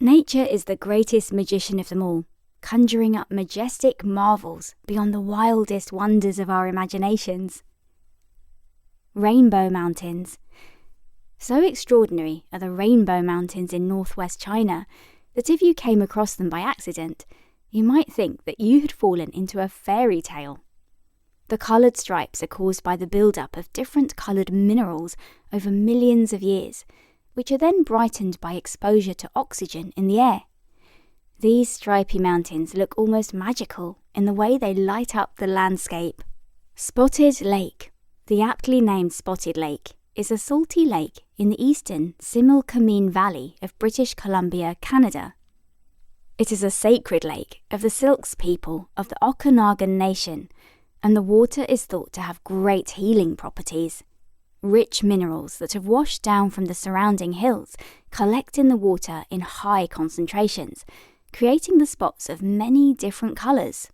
Nature is the greatest magician of them all, conjuring up majestic marvels beyond the wildest wonders of our imaginations. Rainbow Mountains. So extraordinary are the Rainbow Mountains in northwest China that if you came across them by accident, you might think that you had fallen into a fairy tale. The coloured stripes are caused by the build-up of different coloured minerals over millions of years, which are then brightened by exposure to oxygen in the air. These stripy mountains look almost magical in the way they light up the landscape. Spotted Lake. The aptly named Spotted Lake is a salty lake in the eastern Similkameen Valley of British Columbia, Canada. It is a sacred lake of the Silks people of the Okanagan Nation, and the water is thought to have great healing properties. Rich minerals that have washed down from the surrounding hills collect in the water in high concentrations, creating the spots of many different colours.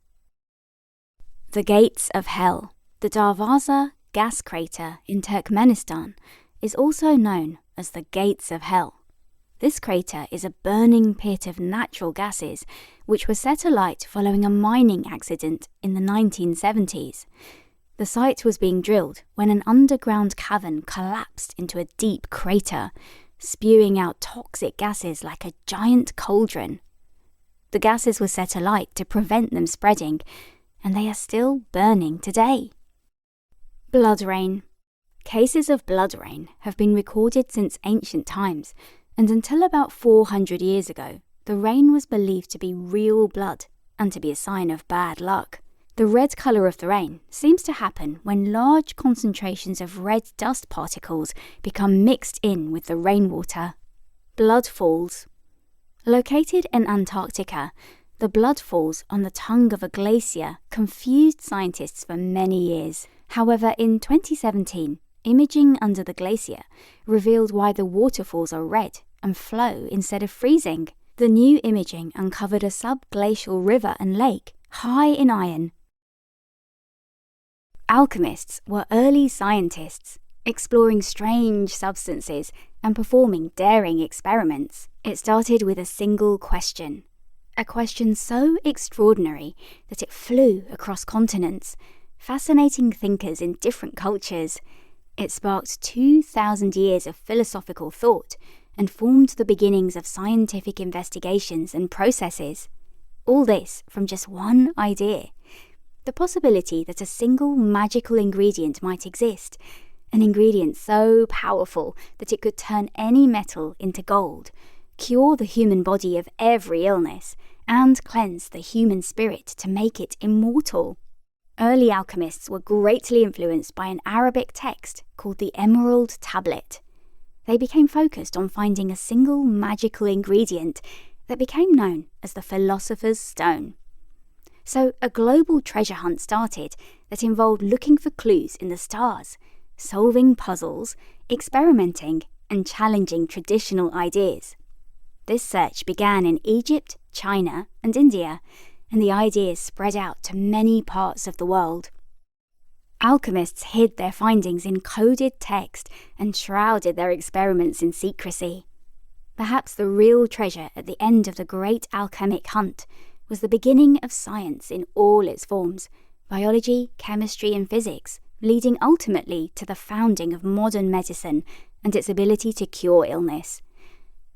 The Gates of Hell. The Darvaza gas crater in Turkmenistan is also known as the Gates of Hell. This crater is a burning pit of natural gases which were set alight following a mining accident in the 1970s. The site was being drilled when an underground cavern collapsed into a deep crater, spewing out toxic gases like a giant cauldron. The gases were set alight to prevent them spreading, and they are still burning today. Blood rain. Cases of blood rain have been recorded since ancient times, and until about 400 years ago, the rain was believed to be real blood and to be a sign of bad luck. The red colour of the rain seems to happen when large concentrations of red dust particles become mixed in with the rainwater. Blood falls. Located in Antarctica, the blood falls on the tongue of a glacier confused scientists for many years. However, in 2017, imaging under the glacier revealed why the waterfalls are red and flow instead of freezing. The new imaging uncovered a subglacial river and lake high in iron. Alchemists were early scientists, exploring strange substances and performing daring experiments. It started with a single question, a question so extraordinary that it flew across continents, fascinating thinkers in different cultures. It sparked 2,000 years of philosophical thought and formed the beginnings of scientific investigations and processes. All this from just one idea: the possibility that a single magical ingredient might exist, an ingredient so powerful that it could turn any metal into gold, cure the human body of every illness, and cleanse the human spirit to make it immortal. Early alchemists were greatly influenced by an Arabic text called the Emerald Tablet. They became focused on finding a single magical ingredient that became known as the Philosopher's Stone. So a global treasure hunt started that involved looking for clues in the stars, solving puzzles, experimenting, and challenging traditional ideas. This search began in Egypt, China, and India, and the ideas spread out to many parts of the world. Alchemists hid their findings in coded text and shrouded their experiments in secrecy. Perhaps the real treasure at the end of the great alchemic hunt was the beginning of science in all its forms: biology, chemistry, and physics, leading ultimately to the founding of modern medicine and its ability to cure illness.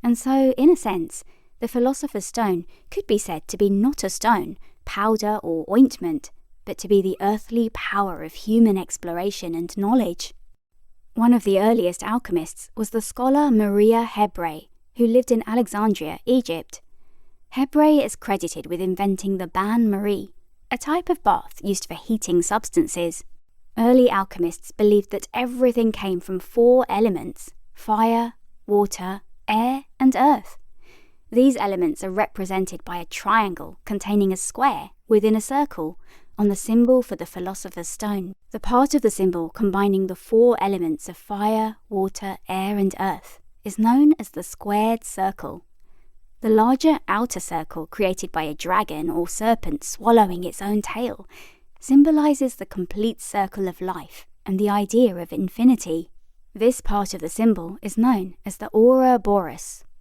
And so, in a sense, the Philosopher's Stone could be said to be not a stone, powder, or ointment, but to be the earthly power of human exploration and knowledge. One of the earliest alchemists was the scholar Maria Hebrae, who lived in Alexandria, Egypt. Hebrae is credited with inventing the bain-marie, a type of bath used for heating substances. Early alchemists believed that everything came from 4 elements: fire, water, air, and earth. These elements are represented by a triangle containing a square within a circle on the symbol for the Philosopher's Stone. The part of the symbol combining the 4 elements of fire, water, air, and earth is known as the squared circle. The larger outer circle, created by a dragon or serpent swallowing its own tail, symbolizes the complete circle of life and the idea of infinity. This part of the symbol is known as the Ouroboros,